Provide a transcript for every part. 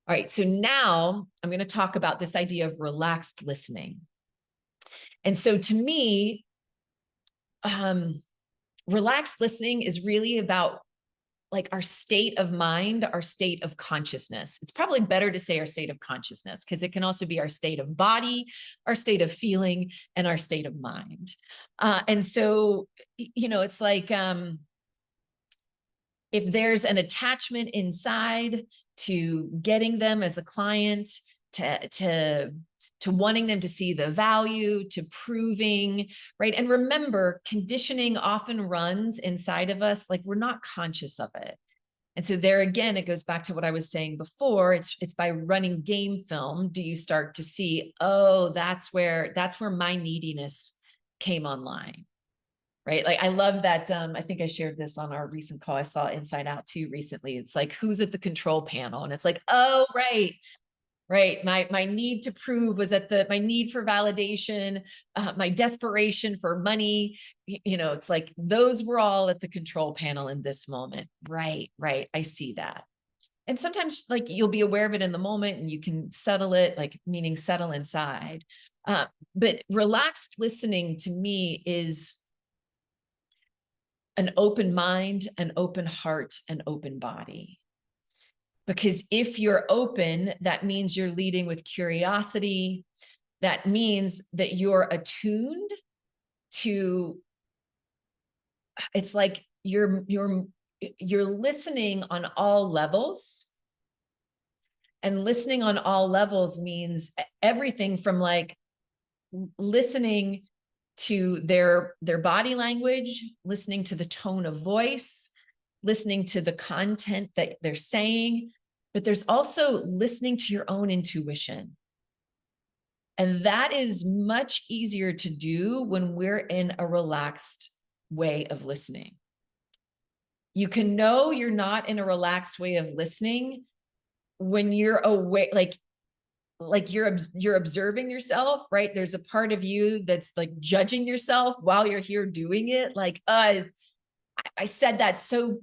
All right, so now I'm going to talk about this idea of relaxed listening. And so to me, relaxed listening is really about like our state of mind, our state of consciousness. It's probably better to say our state of consciousness because it can also be our state of body, our state of feeling, and our state of mind. And so, it's like if there's an attachment inside to getting them as a client, to wanting them to see the value, to proving, right? And remember, conditioning often runs inside of us like we're not conscious of it. And so there again, it goes back to what I was saying before. It's by running game film do you start to see, oh, that's where my neediness came online. Right. Like I love that. I think I shared this on our recent call. I saw Inside Out too recently. It's like, who's at the control panel? And it's like, oh, right. Right. My need to prove was at my need for validation, my desperation for money. It's like those were all at the control panel in this moment. Right. Right. I see that. And sometimes like you'll be aware of it in the moment and you can settle it, like meaning settle inside. But relaxed listening to me is an open mind, an open heart, an open body. Because if you're open, that means you're leading with curiosity. That means that you're attuned to, it's like you're listening on all levels. And listening on all levels means everything from like listening to their body language, listening to the tone of voice, listening to the content that they're saying, but there's also listening to your own intuition. And that is much easier to do when we're in a relaxed way of listening. You can know you're not in a relaxed way of listening when you're away, like you're observing yourself, right? There's a part of you that's like judging yourself while you're here doing it. Like, I said that so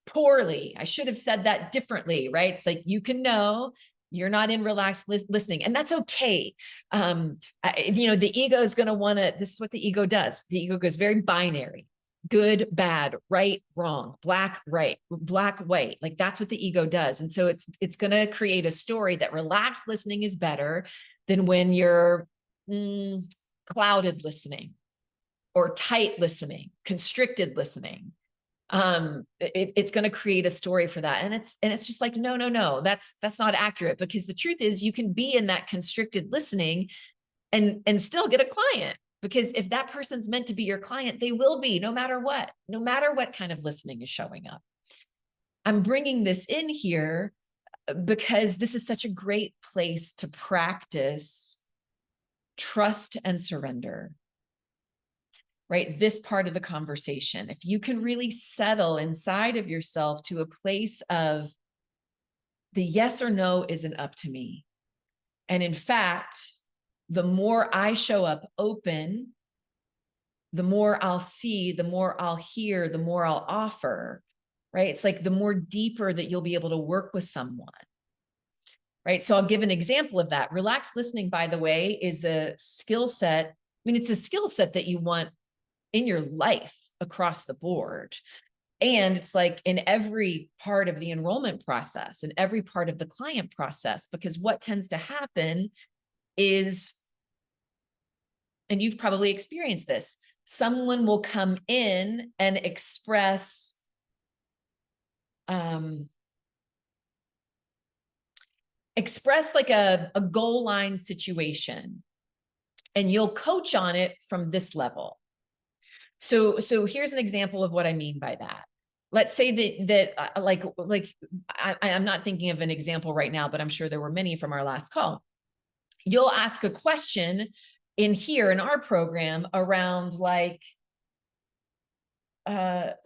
poorly. I should have said that differently, right? It's like you can know you're not in relaxed listening, and that's okay. The ego is going to want to. This is what the ego does. The ego goes very binary: good, bad, right, wrong, black, right, black, white. Like that's what the ego does. And so it's going to create a story that relaxed listening is better than when you're clouded listening or tight listening, constricted listening. It's going to create a story for that. And it's just like, no, that's not accurate, because the truth is you can be in that constricted listening and still get a client. Because if that person's meant to be your client, they will be, no matter what kind of listening is showing up. I'm bringing this in here because this is such a great place to practice trust and surrender, right? This part of the conversation. If you can really settle inside of yourself to a place of the yes or no isn't up to me. And in fact, the more I show up open, the more I'll see, the more I'll hear, the more I'll offer, right? It's like the more deeper that you'll be able to work with someone, right? So I'll give an example of that. Relaxed listening, by the way, is a skill set. I mean, it's a skill set that you want in your life across the board. And it's like in every part of the enrollment process and every part of the client process, because what tends to happen is, and you've probably experienced this, someone will come in and express like a goal line situation, and you'll coach on it from this level. So here's an example of what I mean by that. Let's say that I'm not thinking of an example right now, but I'm sure there were many from our last call. You'll ask a question in here in our program around like,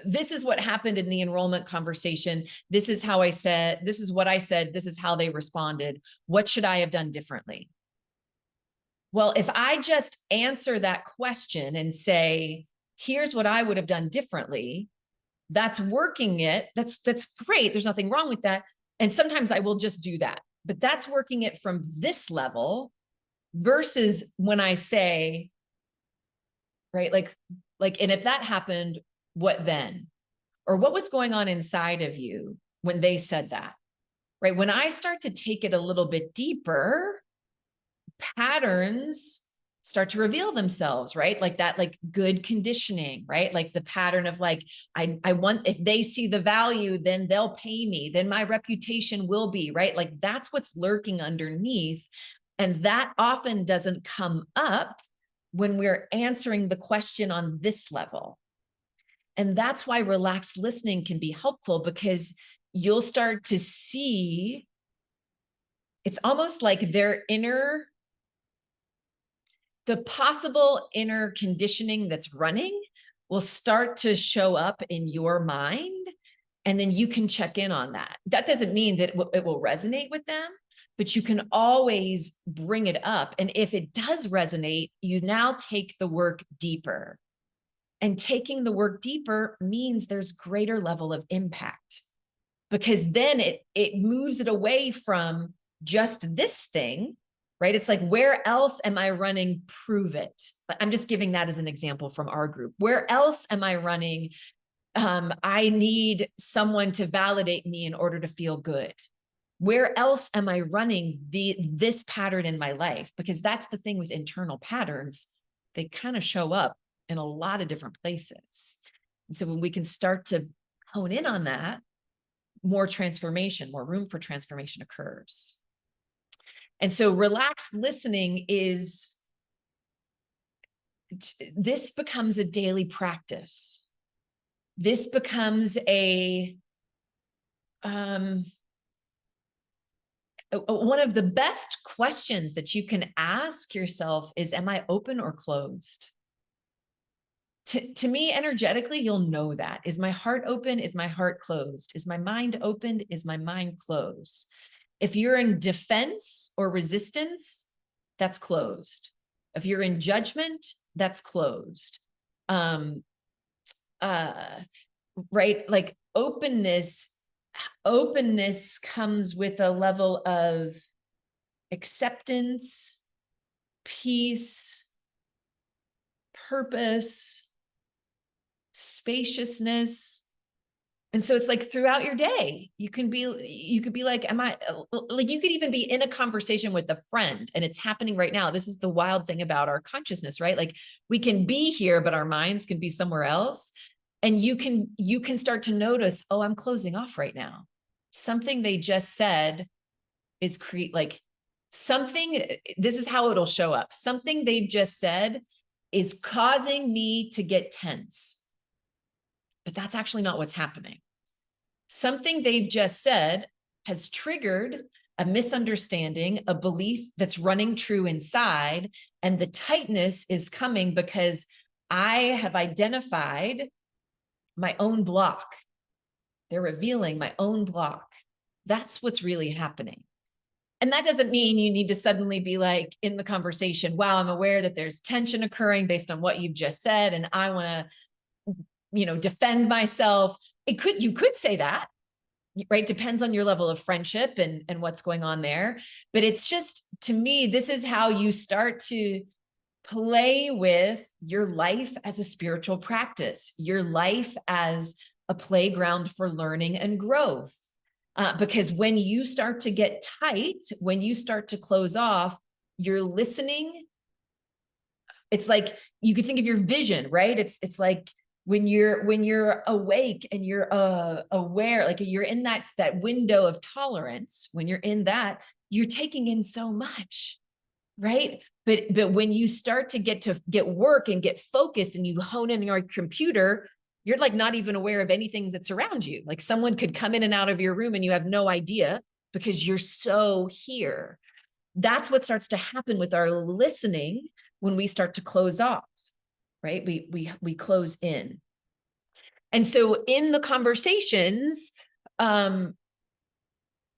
this is what happened in the enrollment conversation. This is how I said, this is what I said. This is how they responded. What should I have done differently? Well, if I just answer that question and say, here's what I would have done differently, that's working it. That's great. There's nothing wrong with that. And sometimes I will just do that, but that's working it from this level versus when I say, right, and if that happened, what then? Or what was going on inside of you when they said that, right? When I start to take it a little bit deeper, patterns start to reveal themselves, right? Like that, like good conditioning, right? Like the pattern of like, I want, if they see the value, then they'll pay me, then my reputation will be, right? Like that's what's lurking underneath. And that often doesn't come up when we're answering the question on this level. And that's why relaxed listening can be helpful, because you'll start to see, it's almost like their inner, the possible inner conditioning that's running will start to show up in your mind. And then you can check in on that. That doesn't mean that it will resonate with them, but you can always bring it up. And if it does resonate, you now take the work deeper. And taking the work deeper means there's greater level of impact, because then it moves it away from just this thing, right? It's like, where else am I running? Prove it. I'm just giving that as an example from our group. Where else am I running? I need someone to validate me in order to feel good. Where else am I running this pattern in my life? Because that's the thing with internal patterns. They kind of show up in a lot of different places. And so when we can start to hone in on that, more transformation, more room for transformation occurs. And so relaxed listening this becomes a daily practice. This becomes one of the best questions that you can ask yourself is, am I open or closed? To me, energetically, you'll know that. Is my heart open? Is my heart closed? Is my mind open? Is my mind closed? If you're in defense or resistance, that's closed. If you're in judgment, that's closed. Right? Like openness comes with a level of acceptance, peace, purpose, spaciousness. And so it's like throughout your day, you could be like, you could even be in a conversation with a friend and it's happening right now. This is the wild thing about our consciousness, right? Like we can be here, but our minds can be somewhere else. And you can start to notice, oh, I'm closing off right now. Something they just said is this is how it'll show up. Something they've just said is causing me to get tense. But that's actually not what's happening. Something they've just said has triggered a misunderstanding, a belief that's running true inside, and the tightness is coming because I have identified my own block. They're revealing my own block. That's what's really happening. And that doesn't mean you need to suddenly be like in the conversation, wow, I'm aware that there's tension occurring based on what you've just said, and I want to defend myself. You could say that, right? Depends on your level of friendship and what's going on there. But it's just, to me, this is how you start to play with your life as a spiritual practice, your life as a playground for learning and growth. Because when you start to get tight, when you start to close off, you're listening. It's like, you could think of your vision, right? It's like, when you're awake and you're aware, like you're in that window of tolerance, when you're in that, you're taking in so much, right? But when you start to get work and get focused and you hone in your computer, you're like not even aware of anything that's around you. Like someone could come in and out of your room and you have no idea because you're so here. That's what starts to happen with our listening when we start to close off. Right? We close in. And so in the conversations, right,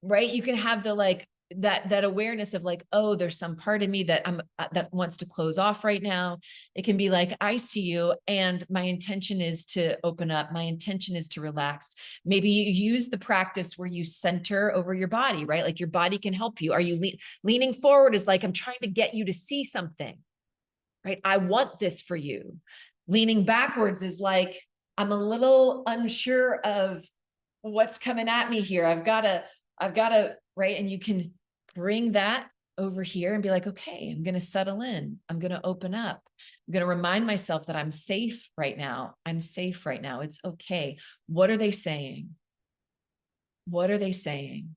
you can have the like, that awareness of like, oh, there's some part of me that that wants to close off right now. It can be like, I see you, and my intention is to open up. My intention is to relax. Maybe you use the practice where you center over your body, right? Like your body can help you. Are you leaning forward is like, I'm trying to get you to see something, right? I want this for you. Leaning backwards is like, I'm a little unsure of what's coming at me here. I've got to, right? And you can bring that over here and be like, okay, I'm going to settle in. I'm going to open up. I'm going to remind myself that I'm safe right now. I'm safe right now. It's okay. What are they saying? What are they saying?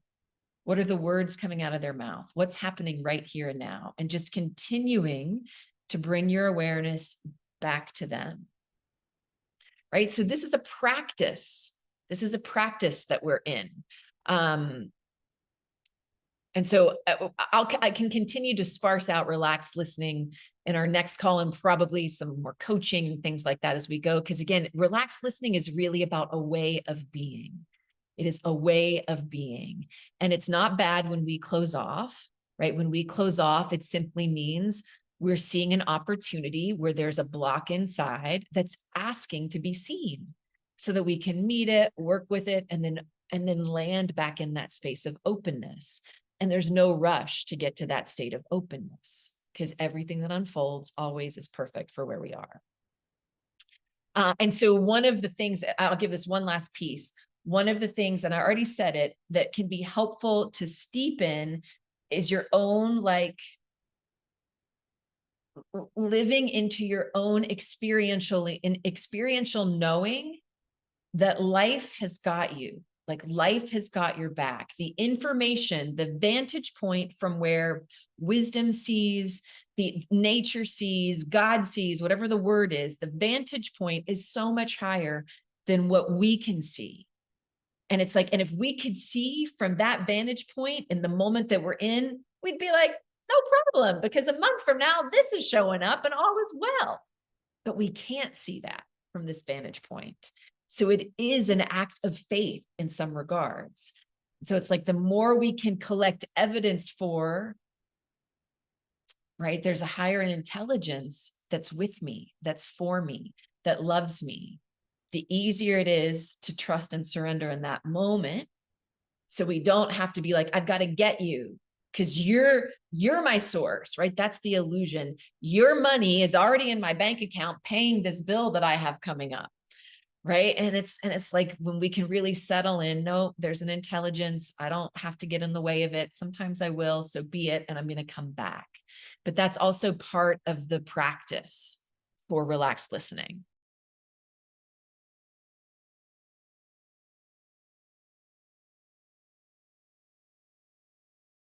What are the words coming out of their mouth? What's happening right here and now? And just continuing to bring your awareness back to them. Right? So this is a practice. This is a practice that we're in. And so I can continue to sparse out relaxed listening in our next call, and probably some more coaching and things like that as we go. Because again, relaxed listening is really about a way of being. It is a way of being. And it's not bad when we close off, right? When we close off, it simply means we're seeing an opportunity where there's a block inside that's asking to be seen, so that we can meet it, work with it, and then land back in that space of openness. And there's no rush to get to that state of openness, because everything that unfolds always is perfect for where we are. And so one of the things, I'll give this one last piece. One of the things, and I already said it, that can be helpful to steep in is your own, like, living into your own experiential knowing that life has got you. Like life has got your back. The information, the vantage point from where wisdom sees, the nature sees, God sees, whatever the word is, the vantage point is so much higher than what we can see. And it's like, and if we could see from that vantage point in the moment that we're in, we'd be like, no problem, because a month from now, this is showing up and all is well. But we can't see that from this vantage point. So it is an act of faith in some regards. So it's like the more we can collect evidence for, right, there's a higher intelligence that's with me, that's for me, that loves me, the easier it is to trust and surrender in that moment. So we don't have to be like, I've got to get you because you're my source, right? That's the illusion. Your money is already in my bank account paying this bill that I have coming up. Right. And it's like when we can really settle in, no, there's an intelligence. I don't have to get in the way of it. Sometimes I will. So be it. And I'm going to come back. But that's also part of the practice for relaxed listening.